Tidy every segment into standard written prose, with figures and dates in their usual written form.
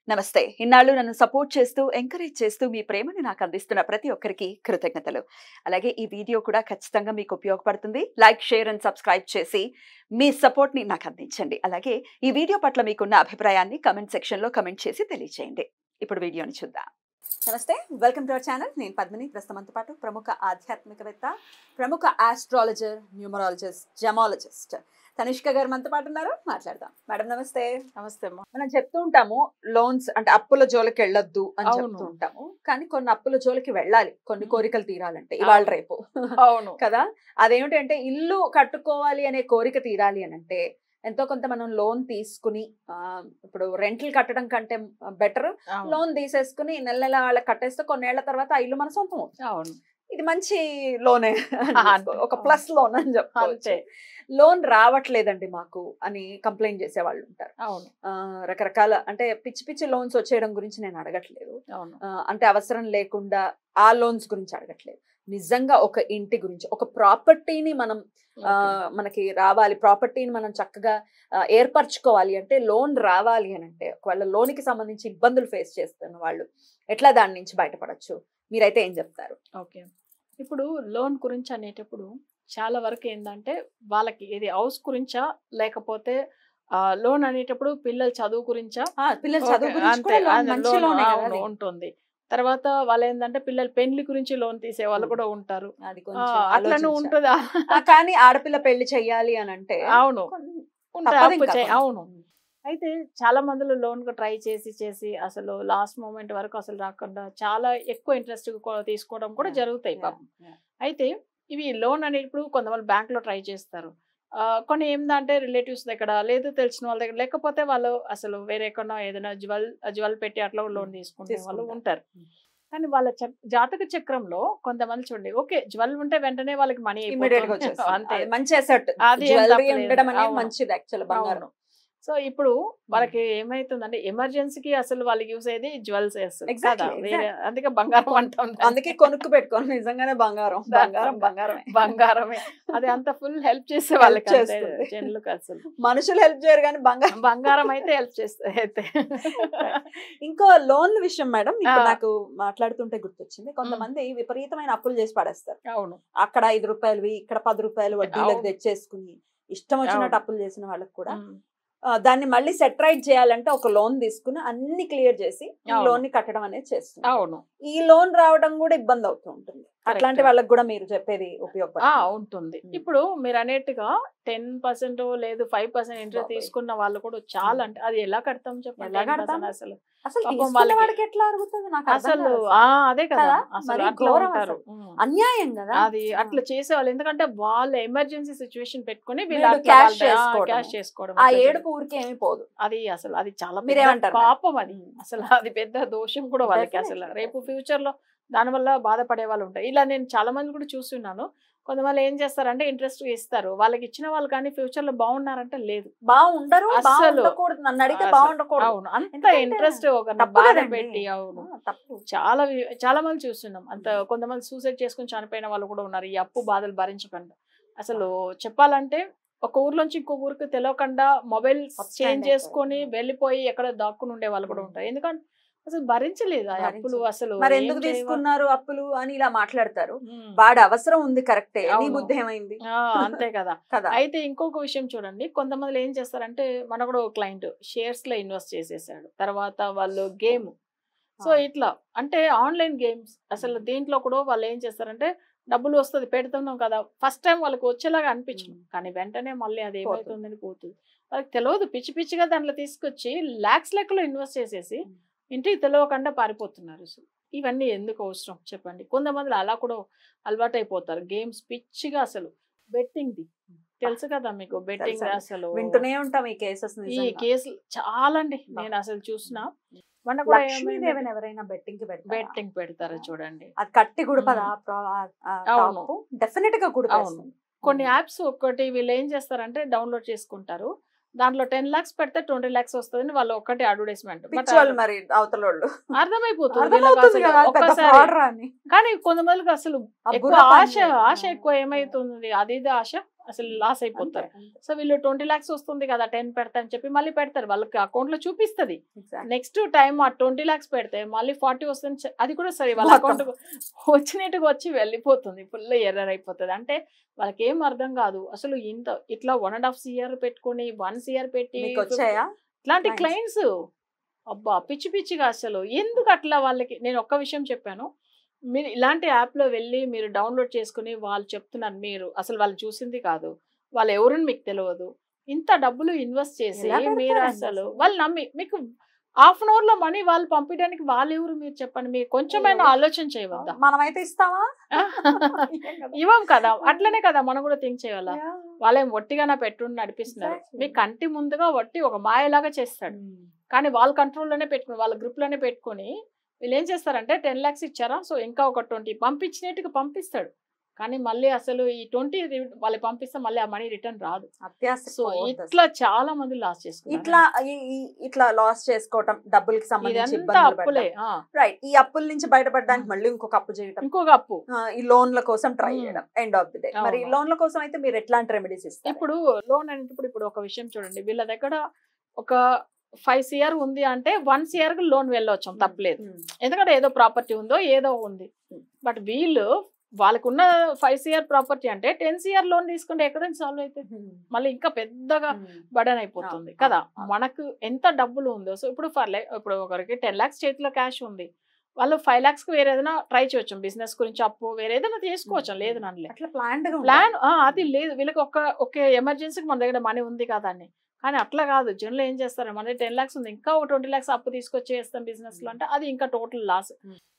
నమస్తే. ఇన్నాళ్ళు నన్ను సపోర్ట్ చేస్తూ, ఎంకరేజ్ చేస్తూ మీ ప్రేమని నాకు అందిస్తున్న ప్రతి ఒక్కరికి కృతజ్ఞతలు. అలాగే ఈ వీడియో కూడా ఖచ్చితంగా మీకు ఉపయోగపడుతుంది. లైక్, షేర్ అండ్ సబ్స్క్రైబ్ చేసి మీ సపోర్ట్‌ని నాకు అందించండి. అలాగే ఈ వీడియో పట్ల మీకున్న అభిప్రాయాన్ని కామెంట్ సెక్షన్‌లో కామెంట్ చేసి తెలియజేయండి. ఇప్పుడు వీడియోని చూద్దాం. నమస్తే, వెల్కమ్ టు అవర్ ఛానల్. నేను పద్మిని. ప్రస్తుతంతో పాటు ప్రముఖ ఆధ్యాత్మికవేత్త, ప్రముఖ ఆస్ట్రాలజర్, న్యూమరాలజిస్ట్, జెమాలజిస్ట్ తనిష్క గారు మనతో పాటు ఉన్నారు. మాట్లాడదాం. మేడం నమస్తే. నమస్తే అమ్మా. మనం చెప్తూ ఉంటాము లోన్స్ అంటే అప్పుల జోలికి వెళ్ళొద్దు అని చెప్తూ ఉంటాము. కానీ కొన్ని అప్పుల జోలికి వెళ్ళాలి, కొన్ని కోరికలు తీరాలంటే ఇవాళ రేపు. అవును కదా, అదేమిటంటే ఇల్లు కట్టుకోవాలి అనే కోరిక తీరాలి అని అంటే ఎంతో కొంత మనం లోన్ తీసుకుని ఇప్పుడు రెంట్లు కట్టడం కంటే బెటర్ లోన్ తీసేసుకుని నెల నెల వాళ్ళకి కట్టేస్తే కొన్నేళ్ల తర్వాత ఆ ఇల్లు మన సొంతం అవుతుంది. అవును, ఇది మంచి లోనే, ఒక ప్లస్ లోన్ అని చెప్పాలి. లోన్ రావట్లేదండి మాకు అని కంప్లైంట్ చేసే వాళ్ళు ఉంటారు. అవును, రకరకాల అంటే పిచ్చి పిచ్చి లోన్స్ వచ్చేయడం గురించి నేను అడగట్లేదు. అవును, అంటే అవసరం లేకుండా ఆ లోన్స్ గురించి అడగట్లేదు. నిజంగా ఒక ఇంటి గురించి, ఒక ప్రాపర్టీని మనం మనకి రావాలి, ప్రాపర్టీని మనం చక్కగా ఏర్పరచుకోవాలి అంటే లోన్ రావాలి అని అంటే ఒకవేళ లోన్కి సంబంధించి ఇబ్బందులు ఫేస్ చేస్తున్న వాళ్ళు ఎట్లా దాని నుంచి బయటపడచ్చు, మీరైతే ఏం చెప్తారు? ఓకే. ఇప్పుడు లోన్ గురించి అనేటప్పుడు చాలా వరకు ఏంటంటే వాళ్ళకి ఇది హౌస్ గురించా లేకపోతే లోన్ అనేటప్పుడు పిల్లల చదువు గురించా, పిల్లల చదువు గురించి కూడా లోన్ మంచి లోనే కదా అది. ఉంటుంది. తర్వాత వాళ్ళు ఏంటంటే పిల్లల పెళ్లి గురించి లోన్ తీసే వాళ్ళు కూడా ఉంటారు. అది కొంచెం అట్లనే ఉంటుందా? కానీ ఆడపిల్ల పెళ్లి చెయ్యాలి అని అంటే అవును తప్పదు ఇంకా. అవును. అయితే చాలా మందిలో లోన్ ట్రై చేసి అసలు లాస్ట్ మూమెంట్ వరకు అసలు రాకుండా చాలా ఎక్కువ ఇంట్రెస్ట్ తీసుకోవడం కూడా జరుగుతాయి పాపం. అయితే ఇవి లోన్ అనేప్పుడు కొంతమంది బ్యాంక్ లో ట్రై చేస్తారు. కొన్ని ఏంటంటే రిలేటివ్స్ దగ్గర లేదు, తెలిసిన వాళ్ళ దగ్గర, లేకపోతే వాళ్ళు అసలు వేరే ఎక్కడో ఏదైనా జ్యువెల్ పెట్టి అట్లా లోన్ తీసుకునే వాళ్ళు ఉంటారు. కానీ వాళ్ళ జాతక చక్రంలో కొంతమంది చూడండి, ఓకే జ్యువెల్ ఉంటే వెంటనే వాళ్ళకి మనీ అంతే, మంచి అసెట్ అది ఉండడం అనేది మంచిది యాక్చువల్ బంగారం. సో ఇప్పుడు వాళ్ళకి ఏమైతుందంటే ఎమర్జెన్సీకి అసలు వాళ్ళకి యూస్ అయ్యేది జ్యువెల్స్ కదా, వేరే అందుకే బంగారం అంటాం, అందుకే కొనుక్కు పెట్టుకోండి. నిజంగానే బంగారం బంగారమే అది అంత ఫుల్ హెల్ప్ చేసే వాళ్ళకి జనులకు అసలు మనుషులు హెల్ప్ చేయరు కానీ బంగారం అయితే హెల్ప్ చేస్తుంది. అయితే ఇంకో లోన్ విషయం మేడం, నాకు మాట్లాడుతుంటే గుర్తొచ్చింది. కొంతమంది విపరీతమైన అప్పులు చేసి పడేస్తారు. అవును, అక్కడ 5 రూపాయలు ఇక్కడ 10 రూపాయలు వడ్డీలకు తెచ్చేసుకుని ఇష్టం వచ్చినట్టు అప్పులు చేసిన వాళ్ళకి కూడా దాన్ని మళ్ళీ సెటరైట్ చేయాలంటే ఒక లోన్ తీసుకుని అన్ని క్లియర్ చేసి ఈ లోన్ ని కట్టడం అనేది చేస్తుంది. అవును, ఈ లోన్ రావడం కూడా ఇబ్బంది అవుతూ ఉంటుంది. అట్లాంటి వాళ్ళకి కూడా మీరు చెప్పేది ఉంటుంది. ఇప్పుడు మీరు అనేట్టుగా 10% లేదు 5% ఇంట్రెస్ట్ తీసుకున్న వాళ్ళు కూడా చాలా, అంటే అది ఎలా కడతాం చెప్పండి? అసలు అదే కదా, అసలు అన్యాయం కదా అది అట్లా చేసేవాళ్ళు. ఎందుకంటే వాళ్ళ ఎమర్జెన్సీ సిచ్యువేషన్ పెట్టుకుని క్యాష్ చేసుకోవడం, ఆ ఏడుపు ఊరికే ఏమి పోదు. అసలు అది చాలా మీరేమంటారు? పాపం అది, అసలు అది పెద్ద దోషం కూడా వాళ్ళకి. అసలు రేపు ఫ్యూచర్ లో దానివల్ల బాధపడే వాళ్ళు ఉంటారు. ఇలా నేను చాలా మంది కూడా చూస్తున్నాను. కొంతమంది ఏం చేస్తారంటే ఇంట్రెస్ట్ ఇస్తారు, వాళ్ళకి ఇచ్చిన వాళ్ళు కానీ ఫ్యూచర్ లో బాగున్నారంటే లేదు, బాగుండరు. అసలు నన్ను అడిగితే బాగుండకూడదు. అవును, అంత ఇంట్రెస్ట్ ఒక బాధ పెట్టి. అవును, చాలా మంది చూస్తున్నాం. అంత కొంతమంది సూసైడ్ చేసుకుని చనిపోయిన వాళ్ళు కూడా ఉన్నారు, ఈ అప్పు బాధలు భరించకుండా. అసలు చెప్పాలంటే ఒక ఊర్లోంచి ఇంకో ఊరికి తెలియకుండా మొబైల్ చేంజ్ చేసుకొని వెళ్ళిపోయి ఎక్కడ దాక్కుని ఉండే వాళ్ళు కూడా ఉంటారు. ఎందుకంటే అసలు భరించలేదు ఆ అప్పులు. అసలు మరి ఎందుకు తీసుకున్నారు అప్పులు అని ఇలా మాట్లాడతారు. వాడి అవసరం ఉంది, కరెక్టే, నీ బుద్ధి ఏమైంది? అంతే కదా. అయితే ఇంకొక విషయం చూడండి, కొంతమంది ఏం చేస్తారంటే మన కూడా క్లయింట్ షేర్స్ లో ఇన్వెస్ట్ చేసేసాడు, తర్వాత వాళ్ళు గేమ్, సో ఇట్లా అంటే ఆన్లైన్ గేమ్స్. అసలు దీంట్లో కూడా వాళ్ళు ఏం చేస్తారంటే డబ్బులు వస్తుంది పెడుతున్నాం కదా, ఫస్ట్ టైం వాళ్ళకి వచ్చేలాగా అనిపించను, కానీ వెంటనే మళ్ళీ అది ఏమవుతుందని పోతుంది. వాళ్ళకి తెలియదు, పిచ్చి పిచ్చిగా దాంట్లో తీసుకొచ్చి లాక్స్ లెక్కలో ఇన్వెస్ట్ చేసేసి ఇంటికి తెలియకుండా పారిపోతున్నారు. ఇవన్నీ ఎందుకు అవసరం చెప్పండి? కొంతమంది అలా కూడా అలవాటు అయిపోతారు, గేమ్స్ పిచ్చిగా. అసలు బెట్టింగ్ తెలుసు కదా మీకు, బెట్టింగ్ అసలు వింటూనే ఉంటాం ఈ కేసులు చాలా అండి. నేను అసలు చూసిన ఎవరైనా బెట్టింగ్ పెడతారా చూడండి, అది కట్టి గుడిపదా డెఫినెట్ గా గుడిపదు. కొన్ని యాప్స్ ఒకటి వీళ్ళు ఏం చేస్తారంటే డౌన్లోడ్ చేసుకుంటారు, దాంట్లో 10 lakhs పెడితే 20 lakhs వస్తుందని వాళ్ళు ఒక్కటి అడ్వర్టైజ్మెంట్. మరి అవతలోళ్ళు అర్థమైపోతుంది. కానీ కొంతమందికి అసలు ఆశ ఎక్కువ ఏమైతుంది, అది ఆశ అసలు లాస్ అయిపోతారు. సో వీళ్ళు 20 lakhs వస్తుంది కదా 10 పెడతా అని చెప్పి మళ్ళీ పెడతారు, వాళ్ళకి అకౌంట్ లో చూపిస్తుంది. నెక్స్ట్ టైం ఆ 20 lakhs పెడితే మళ్ళీ 40 వస్తుంది, అది కూడా సరే వాళ్ళ అకౌంట్ వచ్చినట్టుగా వచ్చి వెళ్ళిపోతుంది, ఫుల్ ఎర్రర్ అయిపోతుంది. అంటే వాళ్ళకి ఏం అర్థం కాదు అసలు. ఇట్లా 1.5 year పెట్టుకుని 1 year పెట్టి ఇట్లాంటి క్లయింట్స్ అబ్బా పిచ్చి పిచ్చిగా అసలు ఎందుకు అట్లా. వాళ్ళకి నేను ఒక్క విషయం చెప్పాను, మీరు ఇలాంటి యాప్లో వెళ్ళి మీరు డౌన్లోడ్ చేసుకుని వాళ్ళు చెప్తున్నారు, మీరు అసలు వాళ్ళు చూసింది కాదు, వాళ్ళు ఎవరిని మీకు తెలియదు, ఇంత డబ్బులు ఇన్వెస్ట్ చేసి మీరు అసలు వాళ్ళు నమ్మి మీకు హాఫ్ అన్ అవర్ లో మనీ వాళ్ళు పంపించడానికి వాళ్ళు ఎవరు మీరు చెప్పండి, మీరు కొంచెమైనా ఆలోచన చేయవద్దా? మనమైతే ఇస్తావా? ఇవ్వం కదా, అట్లనే కదా మనం కూడా థింక్ చేయాలా. వాళ్ళేం ఒట్టిగా పెట్టుండి నడిపిస్తున్నారు, మీ కంటి ముందుగా వట్టి ఒక మాయలాగా చేస్తాడు. కానీ వాళ్ళ కంట్రోల్లోనే పెట్టుకుని వాళ్ళ గ్రూప్ లోనే పెట్టుకుని వీళ్ళు ఏం చేస్తారంటే 10 lakhs ఇచ్చారా, సో ఇంకా ఒక 20 పంపించినట్టుగా పంపిస్తాడు. కానీ మళ్ళీ అసలు ఈ 20 వాళ్ళు పంపిస్తే మళ్ళీ ఆ మనీ రిటర్న్ రాదు. సో ఇట్లా చాలా మంది లాస్ చేసుకుంటారు. ఇట్లా లాస్ చేసుకోవటం, డబ్బులకి సంబంధించి అప్పులే. రైట్. ఈ అప్పుల నుంచి బయటపడడానికి మళ్ళీ ఇంకొక అప్పు చేయడం, ఇంకొక అప్పు, ఈ లోన్ల కోసం ట్రై చేయడం ఎండ్ ఆఫ్ ది డే. మరి లోన్ల కోసం అయితే మీరు ఎట్లాంటి రెమెడీస్ ఇస్తారు? ఇప్పుడు లోన్ అంటే ఇప్పుడు ఒక విషయం చూడండి, వీళ్ళ దగ్గర ఒక 5 year ఉంది అంటే 1 year లోన్ వెళ్ళొచ్చు, తప్పలేదు. ఎందుకంటే ఏదో ప్రాపర్టీ ఉందో ఏదో ఉంది. బట్ వీళ్ళు వాళ్ళకున్న 5 year ప్రాపర్టీ అంటే 10 year లోన్ తీసుకుంటే ఎక్కడ సాల్వ్ అయితే మళ్ళీ ఇంకా పెద్దగా బర్డెన్ అయిపోతుంది కదా. మనకు ఎంత డబ్బులు ఉందో, సో ఇప్పుడు ఒకరికి 10 lakhs చేతిలో క్యాష్ ఉంది, వాళ్ళు 5 lakhs వేరే ఏదైనా ట్రై చేయొచ్చు, బిజినెస్ గురించి అప్పు వేరే ఏదైనా చేసుకోవచ్చు, లేదు నన్నలే ప్లాన్ అది లేదు. వీళ్ళకి ఒక ఎమర్జెన్సీకి మన దగ్గర మనీ ఉంది కదా అని. కానీ అట్లా కాదు, జనులు ఏం చేస్తారు, మన 10 lakhs ఉంది ఇంకా 20 lakhs అప్పు తీసుకొచ్చి చేస్తాం బిజినెస్ లో అంటే అది ఇంకా టోటల్ లాస్.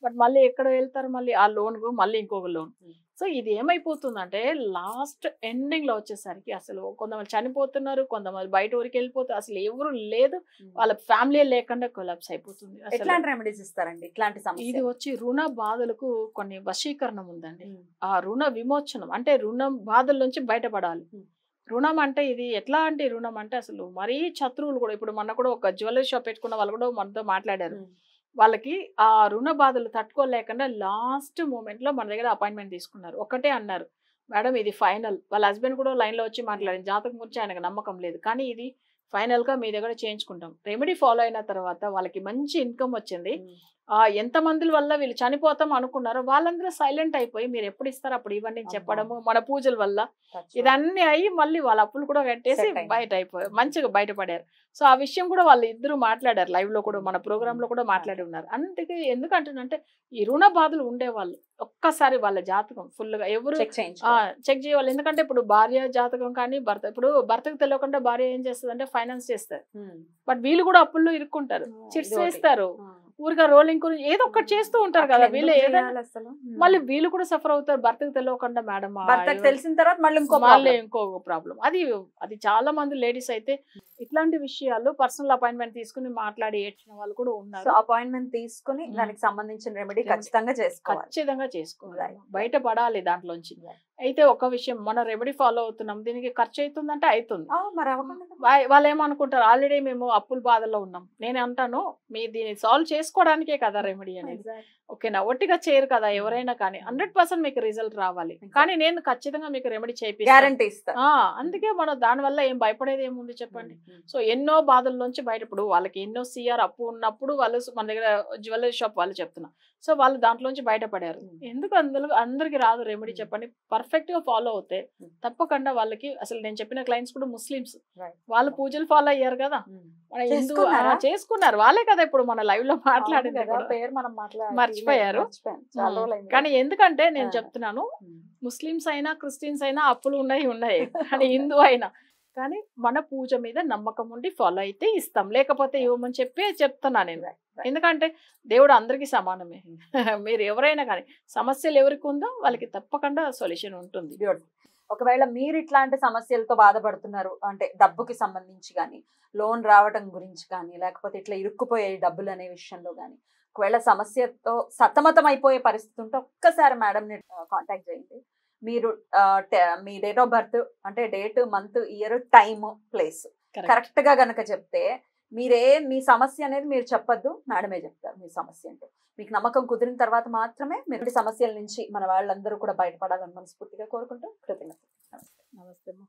బట్ మళ్ళీ ఎక్కడ వెళ్తారు, మళ్ళీ ఆ లోన్ కు మళ్ళీ ఇంకొక లోన్. సో ఇది ఏమైపోతుందంటే లాస్ట్ ఎండింగ్ లో వచ్చేసరికి అసలు కొంతమంది చనిపోతున్నారు, కొంతమంది బయట ఊరికి వెళ్ళిపోతారు, అసలు ఎవరు లేదు, వాళ్ళ ఫ్యామిలీ లేకుండా కొలాప్స్ అయిపోతుంది. ఇది వచ్చి రుణ బాధలకు కొన్ని వశీకరణం ఉందండి. ఆ రుణ విమోచనం అంటే రుణం బాధల నుంచి బయటపడాలి. రుణం అంటే ఇది ఎట్లాంటి రుణం అంటే అసలు మరీ శత్రువులు కూడా, ఇప్పుడు మొన్న కూడా ఒక జ్యువెలరీ షాప్ పెట్టుకున్న వాళ్ళు కూడా మనతో మాట్లాడారు. వాళ్ళకి ఆ రుణ బాధలు తట్టుకోలేకుండా లాస్ట్ మూమెంట్ లో మన దగ్గర అపాయింట్మెంట్ తీసుకున్నారు. ఒకటే అన్నారు, మేడం ఇది ఫైనల్. వాళ్ళ హస్బెండ్ కూడా లైన్ లో వచ్చి మాట్లాడింది, జాతకం గురించి ఆయనకు నమ్మకం లేదు, కానీ ఇది ఫైనల్ గా మీ దగ్గర చేయించుకుంటాం. రెమెడీ ఫాలో అయిన తర్వాత వాళ్ళకి మంచి ఇన్కమ్ వచ్చింది. ఎంత మంది వల్ల వీళ్ళు చనిపోతాం అనుకున్నారో వాళ్ళందరూ సైలెంట్ అయిపోయి మీరు ఎప్పుడు ఇస్తారు అప్పుడు ఇవన్నీ చెప్పడము, మన పూజల వల్ల ఇదన్నీ అయ్యి మళ్ళీ వాళ్ళ అప్పులు కూడా కట్టేసి బయట అయిపోయారు, మంచిగా బయటపడారు. సో ఆ విషయం కూడా వాళ్ళు ఇద్దరు మాట్లాడారు లైవ్ లో కూడా, మన ప్రోగ్రామ్ లో కూడా మాట్లాడి ఉన్నారు. అందుకే ఎందుకంటున్నంటే ఈ రుణ బాధలు ఉండేవాళ్ళు ఒక్కసారి వాళ్ళ జాతకం ఫుల్ గా ఎవరు చెక్ చేయాలి. ఎందుకంటే ఇప్పుడు భార్య జాతకం కానీ భర్త, ఇప్పుడు భర్తకు తెలియకుండా భార్య ఏం చేస్తుంది అంటే ఫైనాన్స్ చేస్తారు, బట్ వీళ్ళు కూడా అప్పుల్లో ఇరుక్కుంటారు, చిట్స్ వేస్తారు, ఊరిగా రోలింగ్ గురించి ఏదో ఒకటి చేస్తూ ఉంటారు కదా వీళ్ళు, మళ్ళీ వీళ్ళు కూడా సఫర్ అవుతారు. భర్తకు తెలియకుండా మేడం తెలిసిన తర్వాత మళ్ళీ ఇంకొక ప్రాబ్లం. అది చాలా మంది లేడీస్ అయితే ఇట్లాంటి విషయాలు పర్సనల్ అపాయింట్మెంట్ తీసుకుని మాట్లాడి ఏడ్చిన వాళ్ళు కూడా ఉన్నారు. అపాయింట్మెంట్ తీసుకుని దానికి సంబంధించిన రెమెడీ ఖచ్చితంగా చేసుకోవాలి, బయటపడాలి దాంట్లోంచి. అయితే ఒక విషయం, మన రెమెడీ ఫాలో అవుతున్నాం, దీనికి ఖర్చు అవుతుందంటే అవుతుంది. వాళ్ళు ఏమనుకుంటారు, ఆల్రెడీ మేము అప్పుల బాధలో ఉన్నాం. నేను అంటాను, మీ దీన్ని సాల్వ్ చేసుకోవడానికే కదా రెమెడీ అనేది, ఓకేనా? ఒట్టిగా చేయరు కదా ఎవరైనా, కానీ 100% మీకు రిజల్ట్ రావాలి. కానీ నేను ఖచ్చితంగా మీకు రెమెడీ చేపిస్తాను. అందుకే మనం దానివల్ల ఏం భయపడేది ఏముంది చెప్పండి. సో ఎన్నో బాధల్లోంచి బయట, ఇప్పుడు వాళ్ళకి ఎన్నో CR అప్పు ఉన్నప్పుడు వాళ్ళు మన దగ్గర జ్యువెలరీ షాప్ వాళ్ళు చెప్తున్నా, సో వాళ్ళు దాంట్లోంచి బయటపడారు. ఎందుకు అందరికి రాదు రెమెడీ చెప్పండి. పర్ఫెక్ట్ గా ఫాలో అవుతే తప్పకుండా వాళ్ళకి, అసలు నేను చెప్పిన క్లయింట్స్ కూడా ముస్లిమ్స్, వాళ్ళు పూజలు ఫాలో అయ్యారు కదా, మన హిందూ చేసుకున్నారు వాళ్ళే కదా. ఇప్పుడు మన లైవ్ లో మాట్లాడింది మర్చిపోయారు. కానీ ఎందుకంటే నేను చెప్తున్నాను, ముస్లిమ్స్ అయినా క్రిస్టియన్స్ అయినా అప్పులు ఉన్నాయి, కానీ హిందూ అయినా కానీ మన పూజ మీద నమ్మకం ఉండి ఫాలో అయితే ఇస్తాం, లేకపోతే ఇవ్వమని చెప్తున్నా నేను. ఎందుకంటే దేవుడు అందరికీ సమానమే. మీరు ఎవరైనా కానీ సమస్యలు ఎవరికి ఉందో వాళ్ళకి తప్పకుండా సొల్యూషన్ ఉంటుంది. ఒకవేళ మీరు ఇట్లాంటి సమస్యలతో బాధపడుతున్నారు అంటే డబ్బుకి సంబంధించి కానీ, లోన్ రావటం గురించి కానీ, లేకపోతే ఇట్లా ఇరుక్కుపోయే డబ్బులు అనే విషయంలో కానీ, ఒకవేళ సమస్యతో సతమతం అయిపోయే పరిస్థితి ఉంటే ఒక్కసారి మేడంని కాంటాక్ట్ చేయండి. మీరు మీ డేట్ ఆఫ్ బర్త్ అంటే date, month, year, time, place correct గా గనక చెప్తే మీ సమస్య అనేది మీరు చెప్పొద్దు, మేడమే చెప్తారు మీ సమస్య అంటే. మీకు నమ్మకం కుదిరిన తర్వాత మాత్రమే మీరు సమస్యల నుంచి మన వాళ్ళందరూ కూడా బయటపడాలని మనస్ఫూర్తిగా కోరుకుంటూ కృతజ్ఞతలు. నమస్తే అమ్మా.